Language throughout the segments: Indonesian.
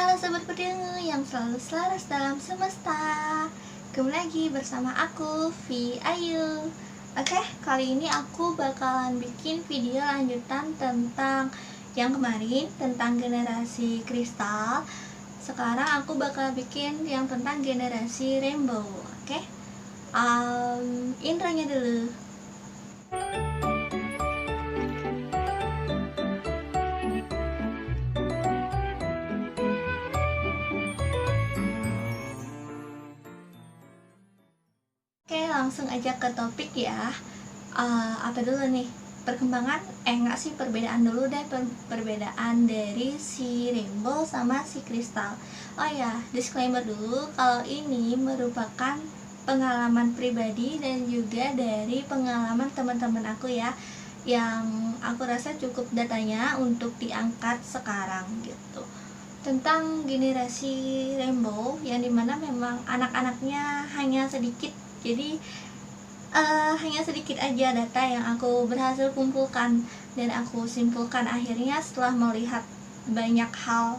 Halo sobat pendengar yang selalu selaras dalam semesta. Kembali lagi bersama aku, Vi Ayu. Oke, kali ini aku bakalan bikin video lanjutan tentang yang kemarin, tentang generasi kristal. Sekarang aku bakal bikin yang tentang generasi rainbow. Oke, intronya dulu. Oke, langsung aja ke topik ya. Apa dulu nih? Perkembangan, enggak sih, perbedaan dulu deh. Perbedaan dari si rainbow sama si kristal. Oh ya, disclaimer dulu, kalau ini merupakan pengalaman pribadi dan juga dari pengalaman teman-teman aku ya, yang aku rasa cukup datanya untuk diangkat sekarang gitu, tentang generasi rainbow yang dimana memang anak-anaknya hanya sedikit. Jadi hanya sedikit aja data yang aku berhasil kumpulkan dan aku simpulkan akhirnya setelah melihat banyak hal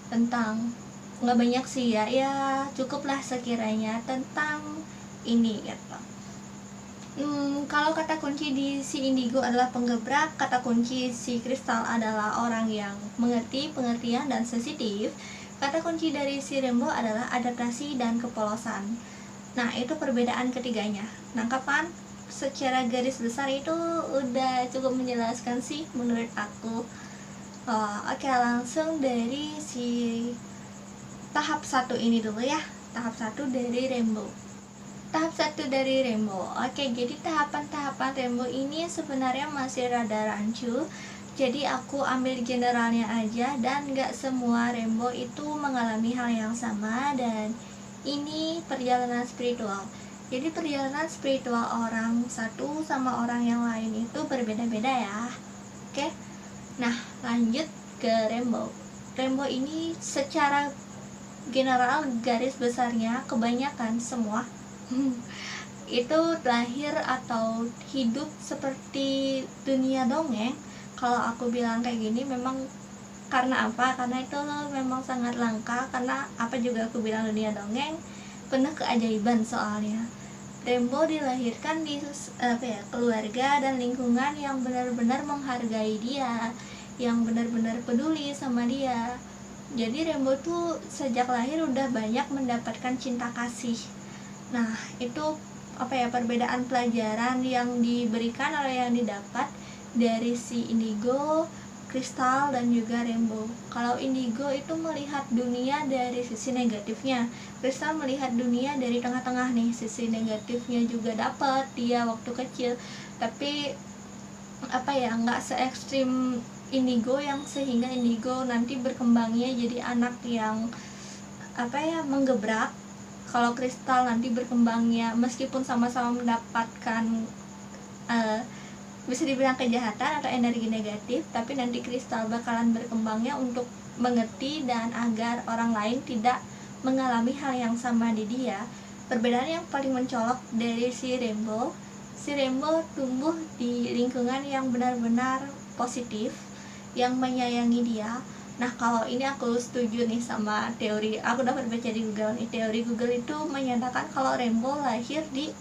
tentang, nggak banyak sih ya cukuplah sekiranya tentang ini gitu. Kalau kata kunci di si indigo adalah penggebrak, kata kunci si kristal adalah orang yang mengerti, pengertian, dan sensitif. Kata kunci dari si rainbow adalah adaptasi dan kepolosan. Nah, itu perbedaan ketiganya. Nangkap kan? Secara garis besar itu udah cukup menjelaskan sih menurut aku. Oke, langsung dari si tahap 1 ini dulu ya. Tahap 1 dari rainbow. Tahap 1 dari rainbow. Oke, jadi tahapan-tahapan rainbow ini sebenarnya masih rada rancu. Jadi aku ambil generalnya aja, dan gak semua rainbow itu mengalami hal yang sama. Dan ini perjalanan spiritual. Jadi perjalanan spiritual orang satu sama orang yang lain itu berbeda-beda ya. Oke. Nah, lanjut ke rainbow. Rainbow ini secara general garis besarnya kebanyakan semua itu lahir atau hidup seperti dunia dongeng. Kalau aku bilang kayak gini memang karena apa? Karena itu memang sangat langka. Karena apa juga aku bilang dunia dongeng, penuh keajaiban soalnya. Rainbow dilahirkan di keluarga dan lingkungan yang benar-benar menghargai dia, yang benar-benar peduli sama dia. Jadi rainbow tuh sejak lahir udah banyak mendapatkan cinta kasih. Nah, itu perbedaan pelajaran yang diberikan atau yang didapat dari si indigo, kristal, dan juga rainbow. Kalau indigo itu melihat dunia dari sisi negatifnya, kristal melihat dunia dari tengah-tengah nih. Sisi negatifnya juga dapat dia waktu kecil, tapi nggak se ekstrim indigo yang sehingga indigo nanti berkembangnya jadi anak yang menggebrak. Kalau kristal nanti berkembangnya meskipun sama-sama mendapatkan bisa dibilang kejahatan atau energi negatif, tapi nanti kristal bakalan berkembangnya untuk mengerti dan agar orang lain tidak mengalami hal yang sama di dia. Perbedaan yang paling mencolok dari si rainbow tumbuh di lingkungan yang benar-benar positif, yang menyayangi dia. Nah, kalau ini aku setuju nih sama teori, aku dapat baca di Google nih. Teori Google itu menyatakan kalau rainbow lahir di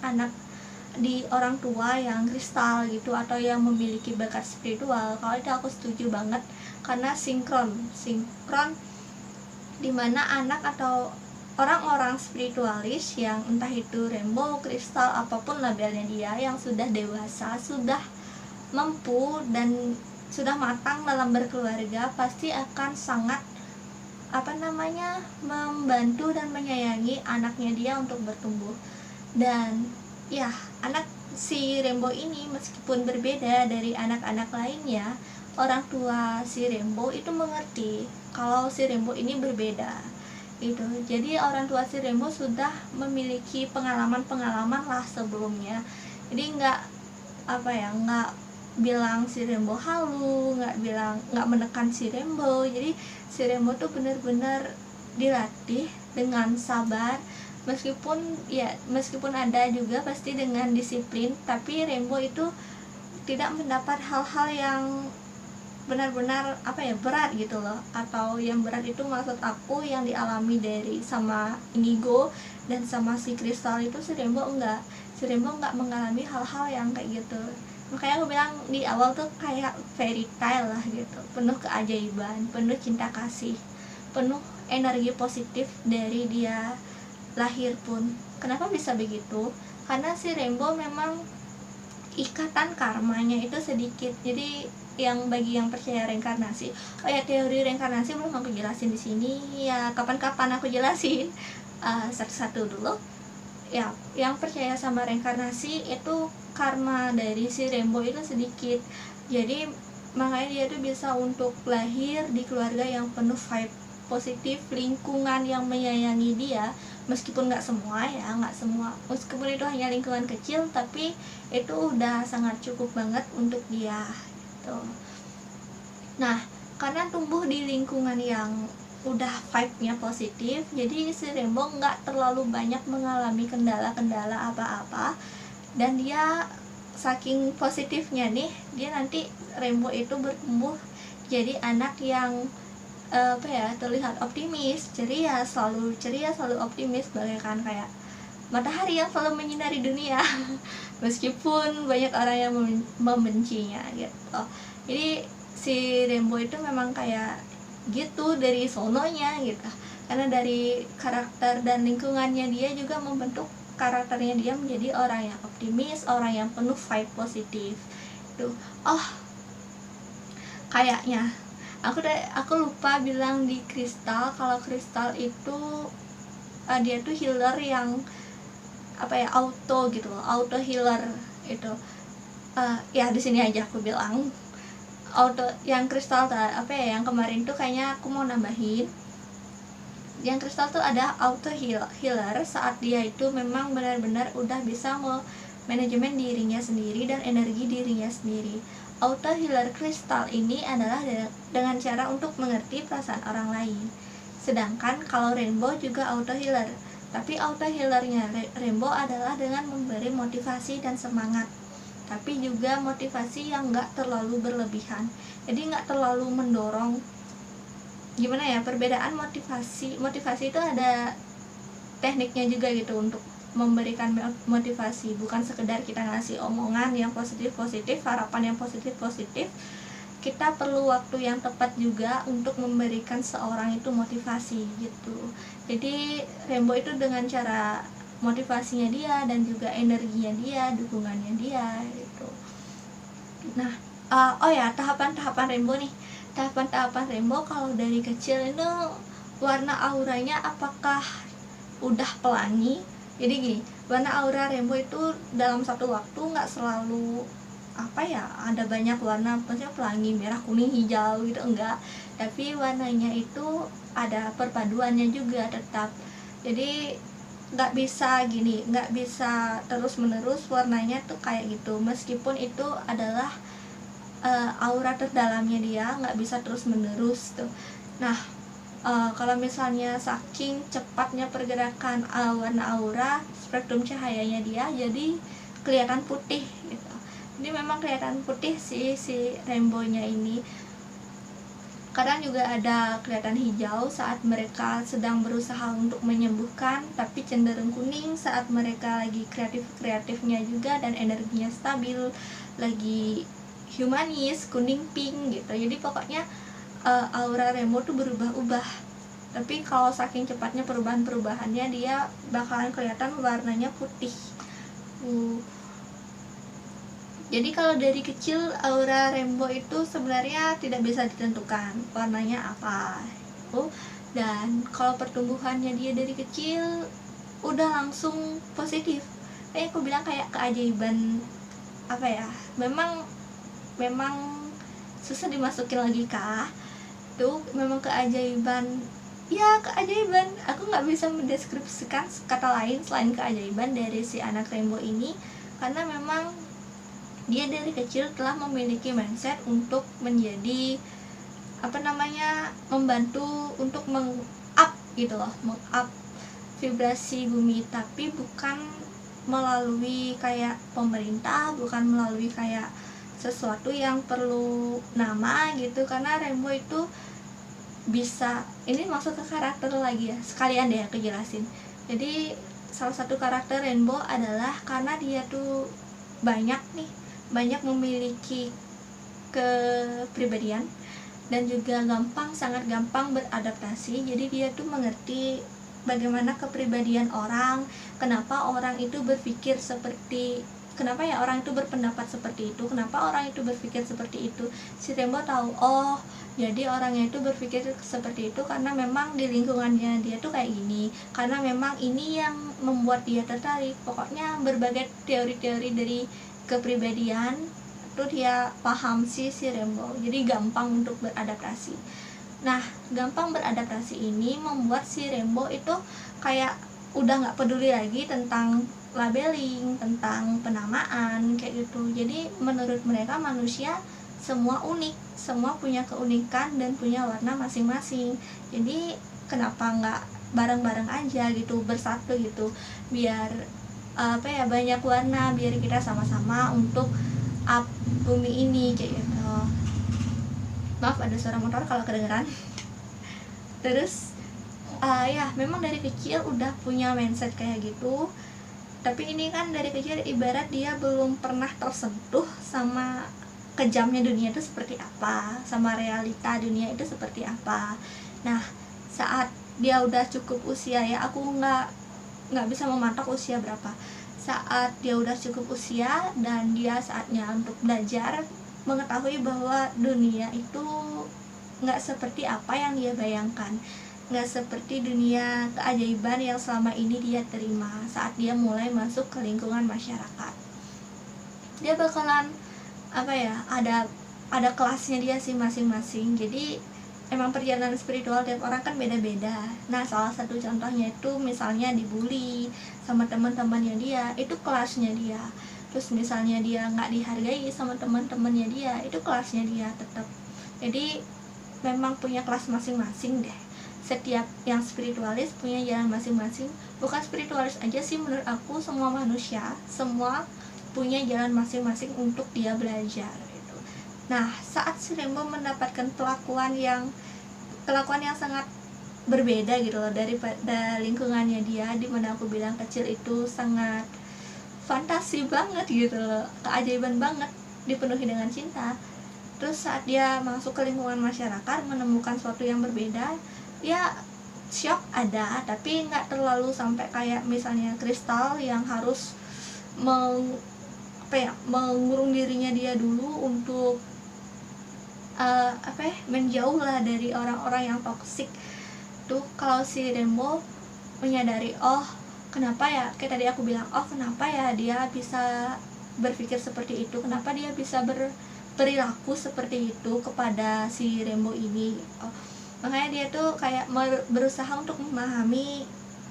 orang tua yang kristal gitu, atau yang memiliki bakat spiritual. Kalau itu aku setuju banget, karena sinkron dimana anak atau orang-orang spiritualis yang entah itu rainbow, kristal, apapun labelnya dia, yang sudah dewasa, sudah mampu, dan sudah matang dalam berkeluarga, pasti akan sangat membantu dan menyayangi anaknya dia untuk bertumbuh. Dan ya, anak si rainbow ini meskipun berbeda dari anak-anak lainnya, orang tua si rainbow itu mengerti kalau si rainbow ini berbeda gitu. Jadi orang tua si rainbow sudah memiliki pengalaman lah sebelumnya. Jadi nggak bilang si rainbow halu, nggak menekan si rainbow. Jadi si rainbow tuh benar-benar dilatih dengan sabar, meskipun ada juga pasti dengan disiplin, tapi rainbow itu tidak mendapat hal-hal yang benar-benar apa ya, berat gitu loh. Atau yang berat itu maksud aku yang dialami dari sama Inigo dan sama si Kristal itu, si Rainbow enggak mengalami hal-hal yang kayak gitu. Makanya aku bilang di awal tuh kayak fairy tale lah gitu, penuh keajaiban, penuh cinta kasih, penuh energi positif dari dia lahir pun. Kenapa bisa begitu? Karena si Rainbow memang ikatan karmanya itu sedikit. Jadi yang bagi yang percaya reinkarnasi, oh ya, teori reinkarnasi belum aku jelasin di sini ya, kapan-kapan aku jelasin satu-satu dulu. Ya, yang percaya sama reinkarnasi itu karma dari si Rainbow itu sedikit. Jadi makanya dia tuh bisa untuk lahir di keluarga yang penuh vibe positif, lingkungan yang menyayangi dia, meskipun nggak semua ya, nggak semua, meskipun itu hanya lingkungan kecil, tapi itu udah sangat cukup banget untuk dia gitu. Nah, karena tumbuh di lingkungan yang udah vibe-nya positif, jadi si Rainbow nggak terlalu banyak mengalami kendala-kendala apa-apa, dan dia saking positifnya nih, dia nanti Rainbow itu bertumbuh jadi anak yang terlihat optimis, ceria, selalu optimis, bagaikan kayak matahari yang selalu menyinari dunia meskipun banyak orang yang membencinya gitu. Jadi si Rainbow itu memang kayak gitu dari sononya gitu, karena dari karakter dan lingkungannya dia juga membentuk karakternya dia menjadi orang yang optimis, orang yang penuh vibe positif tuh. Oh, kayaknya aku lupa bilang di Kristal, kalau Kristal itu dia tuh healer yang auto gitu loh, auto healer itu. Ya di sini aja aku bilang auto. Yang Kristal yang kemarin tuh kayaknya aku mau nambahin, yang Kristal tuh ada auto healer saat dia itu memang benar-benar udah bisa manajemen dirinya sendiri dan energi dirinya sendiri. Auto healer Kristal ini adalah dengan cara untuk mengerti perasaan orang lain. Sedangkan kalau Rainbow juga auto healer, tapi auto healernya Rainbow adalah dengan memberi motivasi dan semangat, tapi juga motivasi yang nggak terlalu berlebihan, jadi nggak terlalu mendorong. Gimana ya, perbedaan motivasi itu ada tekniknya juga gitu untuk memberikan motivasi, bukan sekedar kita ngasih omongan yang positif-positif, harapan yang positif-positif. Kita perlu waktu yang tepat juga untuk memberikan seorang itu motivasi gitu. Jadi Rainbow itu dengan cara motivasinya dia dan juga energinya dia, dukungannya dia gitu. Nah, oh ya, tahapan-tahapan Rainbow nih. Tahapan-tahapan Rainbow kalau dari kecil itu warna auranya apakah udah pelangi. Jadi gini, warna aura Rainbow itu dalam satu waktu nggak selalu ada banyak warna, maksudnya pelangi merah, kuning, hijau gitu, enggak. Tapi warnanya itu ada perpaduannya juga tetap. Jadi nggak bisa terus menerus warnanya tuh kayak gitu, meskipun itu adalah aura terdalamnya dia, nggak bisa terus menerus tuh. Nah, kalau misalnya saking cepatnya pergerakan warna aura, spektrum cahayanya dia jadi kelihatan putih gitu. Jadi memang kelihatan putih si Rainbow-nya ini. Kadang juga ada kelihatan hijau saat mereka sedang berusaha untuk menyembuhkan, tapi cenderung kuning saat mereka lagi kreatifnya juga dan energinya stabil, lagi humanis, kuning, pink gitu. Jadi pokoknya aura Rainbow tuh berubah-ubah, tapi kalau saking cepatnya perubahannya dia bakalan kelihatan warnanya putih. Jadi kalau dari kecil aura Rainbow itu sebenarnya tidak bisa ditentukan warnanya apa. Dan kalau pertumbuhannya dia dari kecil udah langsung positif. Kayak aku bilang kayak keajaiban memang susah dimasukin logika. Tuh memang keajaiban. Aku nggak bisa mendeskripsikan kata lain selain keajaiban dari si anak Rainbow ini, karena memang dia dari kecil telah memiliki mindset untuk menjadi membantu untuk meng-up vibrasi bumi, tapi bukan melalui kayak pemerintah, bukan melalui kayak sesuatu yang perlu nama gitu, karena Rainbow itu bisa, ini masuk ke karakter lagi ya, sekalian deh aku jelasin. Jadi salah satu karakter Rainbow adalah karena dia tuh banyak memiliki kepribadian dan juga sangat gampang beradaptasi. Jadi dia tuh mengerti bagaimana kepribadian orang, kenapa orang itu berpendapat seperti itu, kenapa orang itu berpikir seperti itu. Si Rainbow tahu, oh jadi orangnya itu berpikir seperti itu karena memang di lingkungannya dia tuh kayak gini, karena memang ini yang membuat dia tertarik. Pokoknya berbagai teori-teori dari kepribadian itu dia paham si Rainbow, jadi gampang untuk beradaptasi. Nah, gampang beradaptasi ini membuat si Rainbow itu kayak udah nggak peduli lagi tentang labeling, tentang penamaan kayak gitu. Jadi menurut mereka manusia semua unik, semua punya keunikan dan punya warna masing-masing. Jadi kenapa nggak bareng-bareng aja gitu, bersatu gitu, biar banyak warna, biar kita sama-sama untuk up bumi ini kayak gitu. Maaf ada suara motor kalau kedengeran. Terus ya memang dari kecil udah punya mindset kayak gitu, tapi ini kan dari kecil ibarat dia belum pernah tersentuh sama kejamnya dunia itu seperti apa, sama realita dunia itu seperti apa. Nah, saat dia udah cukup usia, ya aku nggak bisa mematok usia berapa, saat dia udah cukup usia dan dia saatnya untuk belajar, mengetahui bahwa dunia itu nggak seperti apa yang dia bayangkan, nggak seperti dunia keajaiban yang selama ini dia terima. Saat dia mulai masuk ke lingkungan masyarakat, dia bakalan ada kelasnya dia sih masing-masing. Jadi emang perjalanan spiritual tiap orang kan beda-beda. Nah, salah satu contohnya itu misalnya dibully sama teman-temannya dia, itu kelasnya dia. Terus misalnya dia nggak dihargai sama teman-temannya dia, itu kelasnya dia tetap. Jadi memang punya kelas masing-masing deh. Setiap yang spiritualis punya jalan masing-masing. Bukan spiritualis aja sih, menurut aku semua manusia, semua punya jalan masing-masing untuk dia belajar gitu. Nah, saat si Rainbow mendapatkan kelakuan yang sangat berbeda gitu loh daripada lingkungannya dia, dimana aku bilang kecil itu sangat fantasi banget gitu loh, keajaiban banget, dipenuhi dengan cinta. Terus saat dia masuk ke lingkungan masyarakat, menemukan sesuatu yang berbeda, ya shock ada, tapi nggak terlalu sampai kayak misalnya Kristal yang harus mengurung dirinya dia dulu untuk menjauh lah dari orang-orang yang toksik tuh. Kalau si Rainbow menyadari, oh kenapa ya, kayak tadi aku bilang, oh kenapa ya dia bisa berpikir seperti itu, kenapa dia bisa berperilaku seperti itu kepada si Rainbow ini. Makanya dia tuh kayak berusaha untuk memahami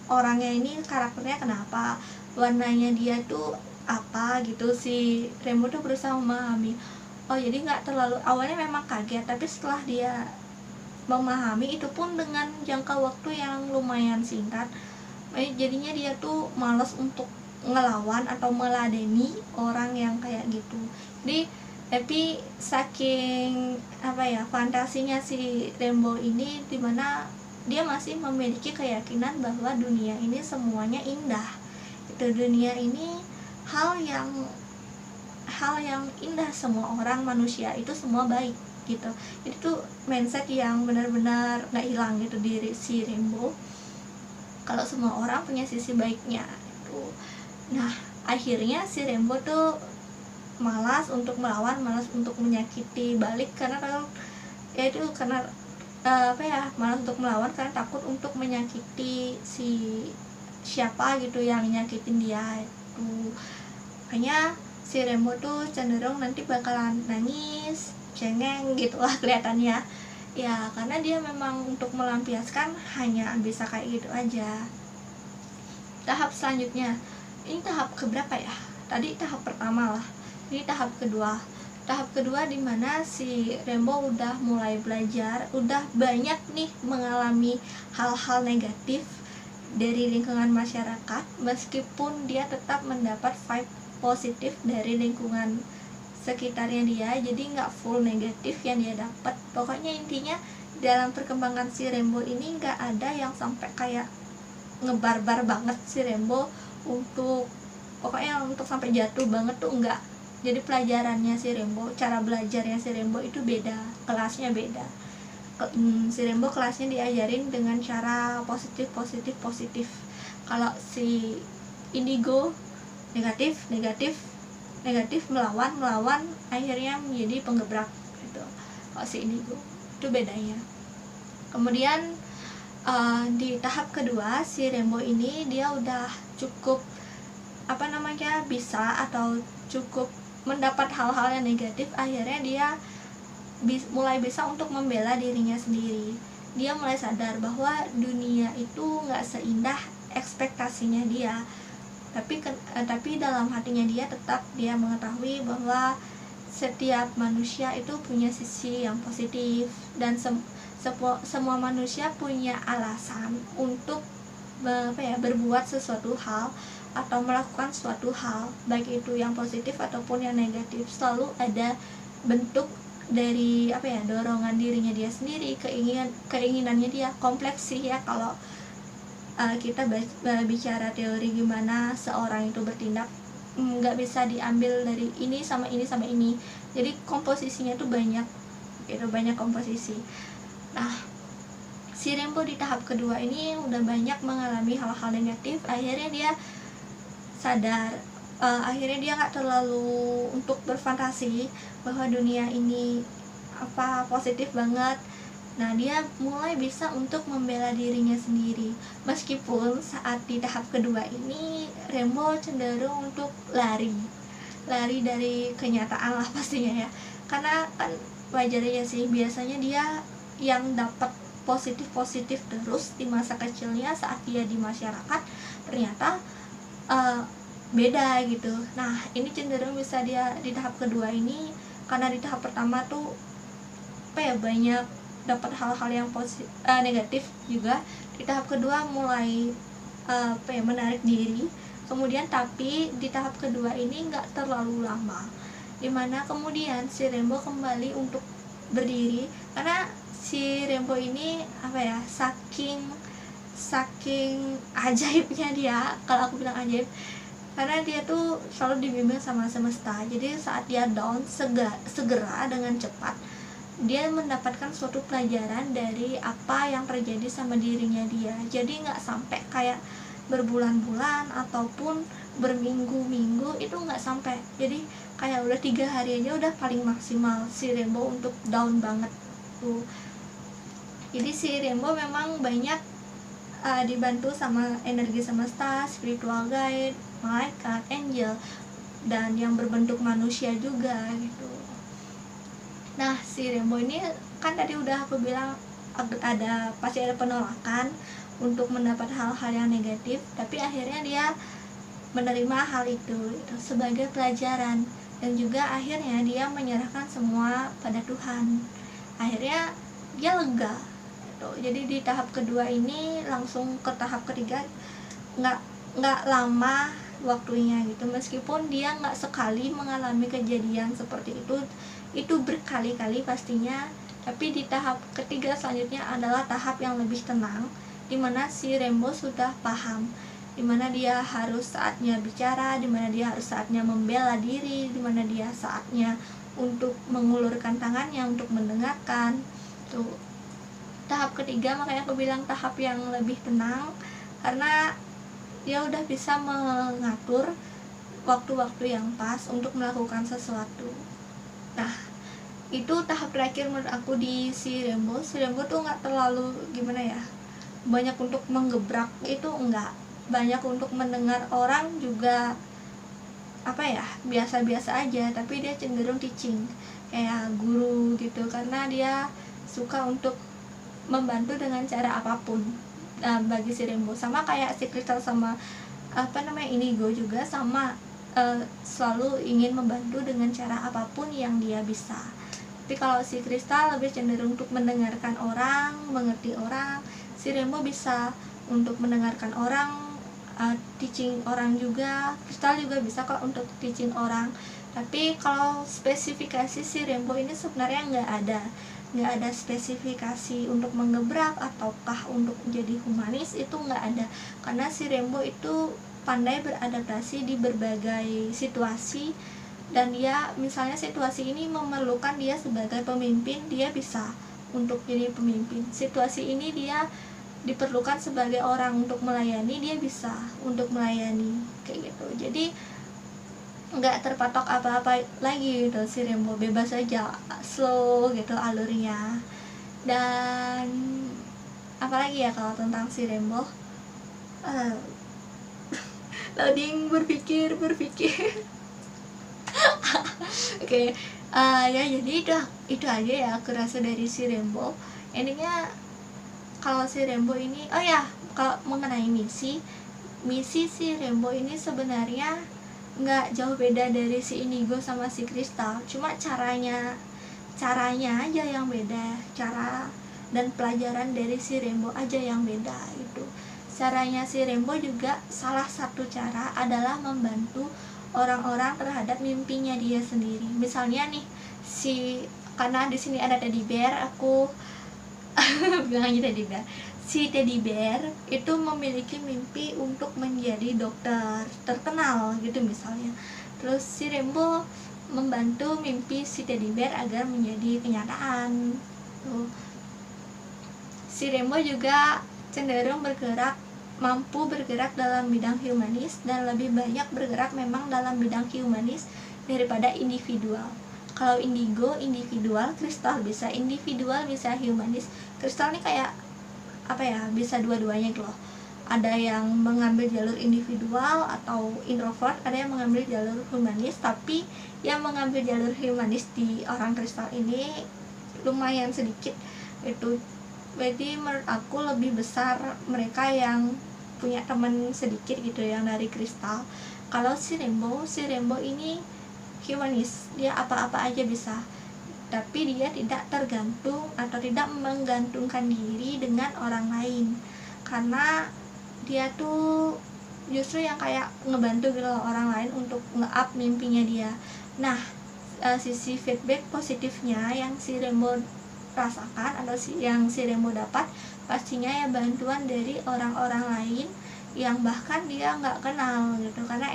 orangnya ini, karakternya kenapa, warnanya dia tuh apa gitu. Si Rainbow tuh berusaha memahami. Oh jadi nggak terlalu, awalnya memang kaget, tapi setelah dia memahami itu pun dengan jangka waktu yang lumayan singkat, jadinya dia tuh malas untuk ngelawan atau meladeni orang yang kayak gitu. Jadi tapi saking fantasinya si Rainbow ini, dimana dia masih memiliki keyakinan bahwa dunia ini semuanya indah. Itu dunia ini hal yang indah, semua orang manusia itu semua baik gitu. Itu tuh mindset yang benar-benar nggak hilang gitu diri si Rainbow, kalau semua orang punya sisi baiknya itu. Nah, akhirnya si Rainbow tuh malas untuk melawan, malas untuk menyakiti balik, karena malas untuk melawan karena takut untuk menyakiti siapa gitu yang nyakitin dia itu. Makanya si Rainbow tuh cenderung nanti bakalan nangis, cengeng gitu lah kelihatannya ya, karena dia memang untuk melampiaskan hanya bisa kayak gitu aja. Tahap selanjutnya, ini tahap keberapa ya, tadi tahap pertama lah, ini tahap kedua dimana si Rainbow udah mulai belajar, udah banyak nih mengalami hal-hal negatif dari lingkungan masyarakat, meskipun dia tetap mendapat vibe positif dari lingkungan sekitarnya dia, jadi nggak full negatif yang dia dapat. Pokoknya intinya dalam perkembangan si Rainbow ini nggak ada yang sampai kayak ngebarbar banget si Rainbow untuk pokoknya untuk sampai jatuh banget tuh enggak. Jadi pelajarannya si Rainbow, cara belajarnya si Rainbow itu beda, kelasnya beda. Si Rainbow kelasnya diajarin dengan cara positif. Kalau si Indigo negatif melawan akhirnya menjadi penggebrak gitu. Kalau si Indigo itu bedanya. Kemudian di tahap kedua si Rainbow ini dia udah cukup bisa atau cukup mendapat hal-hal yang negatif, akhirnya dia mulai bisa untuk membela dirinya sendiri. Dia mulai sadar bahwa dunia itu nggak seindah ekspektasinya dia, tapi dalam hatinya dia tetap dia mengetahui bahwa setiap manusia itu punya sisi yang positif, dan semua manusia punya alasan untuk berbuat sesuatu hal atau melakukan suatu hal, baik itu yang positif ataupun yang negatif. Selalu ada bentuk dari dorongan dirinya dia sendiri, keinginannya dia. Kompleks sih ya kalau kita bicara teori gimana seorang itu bertindak, nggak bisa diambil dari ini sama ini sama ini. Jadi komposisinya tuh banyak komposisi. Nah, si Rainbow di tahap kedua ini udah banyak mengalami hal-hal negatif. Akhirnya dia sadar, akhirnya dia nggak terlalu untuk berfantasi bahwa dunia ini positif banget. Nah, dia mulai bisa untuk membela dirinya sendiri. Meskipun saat di tahap kedua ini Rainbow cenderung untuk lari dari kenyataan lah pastinya ya, karena kan wajar ya sih, biasanya dia yang dapat positif terus di masa kecilnya. Saat dia di masyarakat ternyata beda gitu. Nah, ini cenderung bisa dia di tahap kedua ini, karena di tahap pertama tuh banyak dapat hal-hal yang negatif juga. Di tahap kedua mulai menarik diri. Kemudian tapi di tahap kedua ini nggak terlalu lama, dimana kemudian si Rainbow kembali untuk berdiri, karena si Rainbow ini saking ajaibnya dia, kalau aku bilang ajaib, karena dia tuh selalu dibimbing sama semesta. Jadi saat dia down, segera dengan cepat dia mendapatkan suatu pelajaran dari apa yang terjadi sama dirinya dia. Jadi nggak sampai kayak berbulan-bulan ataupun berminggu-minggu, itu nggak sampai. Jadi kayak udah 3 hari aja udah paling maksimal si Rainbow untuk down banget tuh. Jadi si Rainbow memang banyak dibantu sama energi semesta, spiritual guide, malaikat, angel, dan yang berbentuk manusia juga gitu. Nah, si Rainbow ini kan tadi udah aku bilang pasti ada penolakan untuk mendapat hal-hal yang negatif, tapi akhirnya dia menerima hal itu sebagai pelajaran, dan juga akhirnya dia menyerahkan semua pada Tuhan. Akhirnya dia lega gitu. Jadi di tahap kedua ini langsung ke tahap ketiga, nggak lama waktunya gitu. Meskipun dia nggak sekali mengalami kejadian seperti itu berkali-kali pastinya, tapi di tahap ketiga selanjutnya adalah tahap yang lebih tenang, dimana si Rainbow sudah paham dimana dia harus saatnya bicara, dimana dia harus saatnya membela diri, dimana dia saatnya untuk mengulurkan tangannya untuk mendengarkan. Tuh, tahap ketiga makanya aku bilang tahap yang lebih tenang, karena dia udah bisa mengatur waktu-waktu yang pas untuk melakukan sesuatu. Nah, itu tahap terakhir menurut aku di si Rainbow. Si Rainbow tuh nggak terlalu banyak untuk menggebrak, itu enggak. Banyak untuk mendengar orang juga biasa-biasa aja, tapi dia cenderung teaching kayak guru gitu, karena dia suka untuk membantu dengan cara apapun. Bagi si Rainbow sama kayak si Crystal sama Indigo juga sama, selalu ingin membantu dengan cara apapun yang dia bisa. Tapi kalau si Crystal lebih cenderung untuk mendengarkan orang, mengerti orang. Si Rainbow bisa untuk mendengarkan orang, teaching orang juga. Crystal juga bisa kok untuk teaching orang. Tapi kalau spesifikasi si Rainbow ini sebenarnya nggak ada spesifikasi untuk menggebrak ataukah untuk menjadi humanis, itu nggak ada, karena si Rainbow itu pandai beradaptasi di berbagai situasi, dan dia misalnya situasi ini memerlukan dia sebagai pemimpin, dia bisa untuk jadi pemimpin. Situasi ini dia diperlukan sebagai orang untuk melayani, dia bisa untuk melayani, kayak gitu. Jadi nggak terpatok apa-apa lagi gitu, si Rainbow bebas aja, slow gitu alurnya. Dan apalagi ya kalau tentang si Rainbow, loading, berpikir oke. Ya jadi itu aja ya aku rasa dari si Rainbow. Endingnya kalau si Rainbow ini, oh ya, kalau mengenai misi si Rainbow ini sebenarnya nggak jauh beda dari si Indigo sama si Crystal, cuma caranya aja yang beda, cara dan pelajaran dari si Rainbow aja yang beda. Itu caranya si Rainbow juga, salah satu cara adalah membantu orang-orang terhadap mimpinya dia sendiri. Misalnya nih, karena di sini ada teddy bear, aku bilang aja teddy bear. Si teddy bear itu memiliki mimpi untuk menjadi dokter terkenal gitu misalnya. Terus si Rainbow membantu mimpi si teddy bear agar menjadi kenyataan. Si Rainbow juga cenderung mampu bergerak dalam bidang humanis dan lebih banyak bergerak memang dalam bidang humanis daripada individual. Kalau Indigo individual, Crystal bisa individual bisa humanis. Crystal ini kayak apa ya, bisa dua-duanya gitu loh. Ada yang mengambil jalur individual atau introvert, ada yang mengambil jalur humanis, tapi yang mengambil jalur humanis di orang Crystal ini lumayan sedikit itu. Jadi menurut aku lebih besar mereka yang punya teman sedikit gitu yang dari Crystal. Kalau si Rainbow ini humanis, dia apa-apa aja bisa, tapi dia tidak tergantung atau tidak menggantungkan diri dengan orang lain, karena dia tuh justru yang kayak ngebantu gitu loh orang lain untuk nge-up mimpinya dia. Nah, sisi feedback positifnya yang si Rainbow rasakan atau yang si Rainbow dapat pastinya ya bantuan dari orang-orang lain yang bahkan dia nggak kenal gitu, karena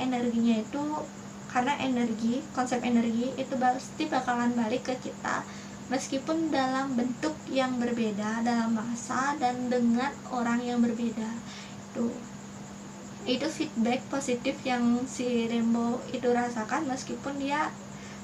konsep energi itu pasti bakalan balik ke kita meskipun dalam bentuk yang berbeda, dalam masa dan dengan orang yang berbeda. Itu feedback positif yang si Rainbow itu rasakan, meskipun dia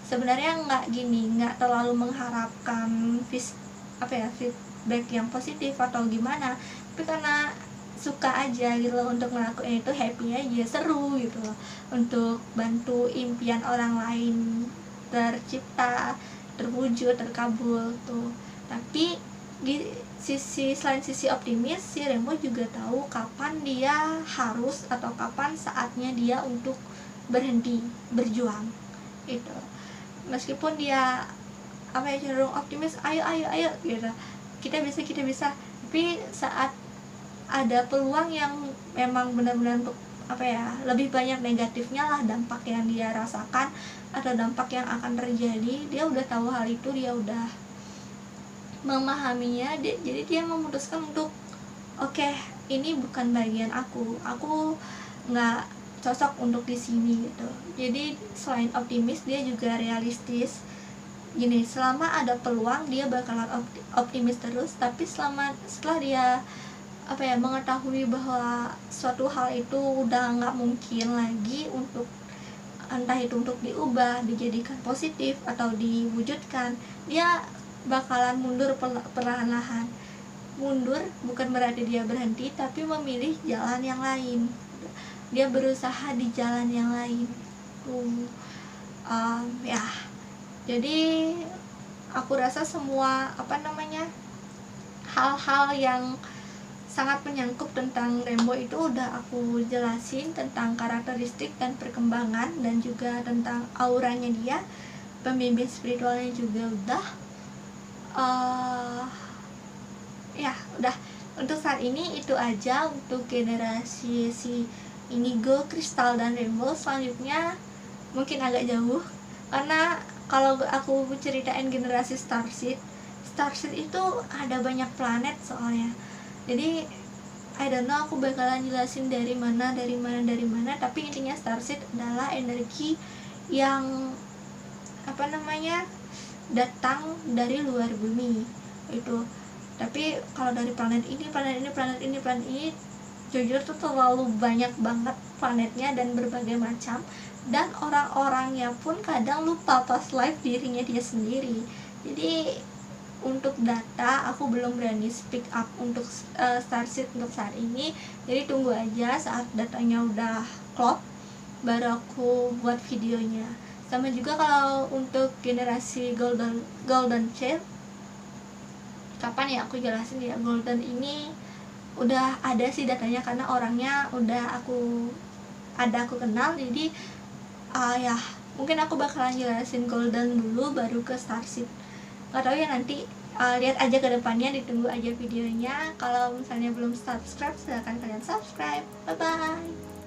sebenarnya nggak terlalu mengharapkan feedback yang positif atau gimana, tapi karena suka aja gitu loh untuk ngelakuin itu, happy aja, seru gitu loh untuk bantu impian orang lain tercipta, terwujud, terkabul tuh. Tapi selain sisi optimis, si Rainbow juga tahu kapan dia harus atau kapan saatnya dia untuk berhenti berjuang itu. Meskipun dia cenderung optimis, ayo gitu, kita bisa, tapi saat ada peluang yang memang benar-benar untuk lebih banyak negatifnya lah dampak yang dia rasakan atau dampak yang akan terjadi, dia udah tahu hal itu, dia udah memahaminya, jadi dia memutuskan untuk oke, ini bukan bagian aku nggak cocok untuk di sini gitu. Jadi selain optimis, dia juga realistis. Gini, selama ada peluang dia bakalan optimis terus, tapi setelah dia mengetahui bahwa suatu hal itu udah nggak mungkin lagi untuk entah itu untuk diubah, dijadikan positif atau diwujudkan, dia bakalan mundur perlahan-lahan. Mundur bukan berarti dia berhenti, tapi memilih jalan yang lain. Dia berusaha di jalan yang lain. Jadi aku rasa semua hal-hal yang sangat menyangkut tentang Rainbow itu udah aku jelasin, tentang karakteristik dan perkembangan, dan juga tentang auranya dia, pembimbing spiritualnya juga udah. Udah untuk saat ini itu aja untuk generasi si Indigo, Crystal, dan Rainbow. Selanjutnya mungkin agak jauh, Karena kalau aku ceritain generasi Starseed itu ada banyak planet soalnya. Jadi I don't know aku bakalan jelasin dari mana, tapi intinya Starseed adalah energi yang datang dari luar bumi itu. Tapi kalau dari planet ini jujur tuh terlalu banyak banget planetnya dan berbagai macam, dan orang-orangnya pun kadang lupa pas live dirinya dia sendiri. Jadi untuk data aku belum berani speak up untuk Starseed untuk saat ini, jadi tunggu aja saat datanya udah klop baru aku buat videonya. Sama juga kalau untuk generasi golden child, kapan ya aku jelasin ya. Golden ini udah ada sih datanya karena orangnya udah aku kenal, jadi ya mungkin aku bakalan jelasin golden dulu baru ke Starseed. Gak tau ya, nanti lihat aja ke depannya, ditunggu aja videonya. Kalau misalnya belum subscribe silahkan kalian subscribe. Bye bye.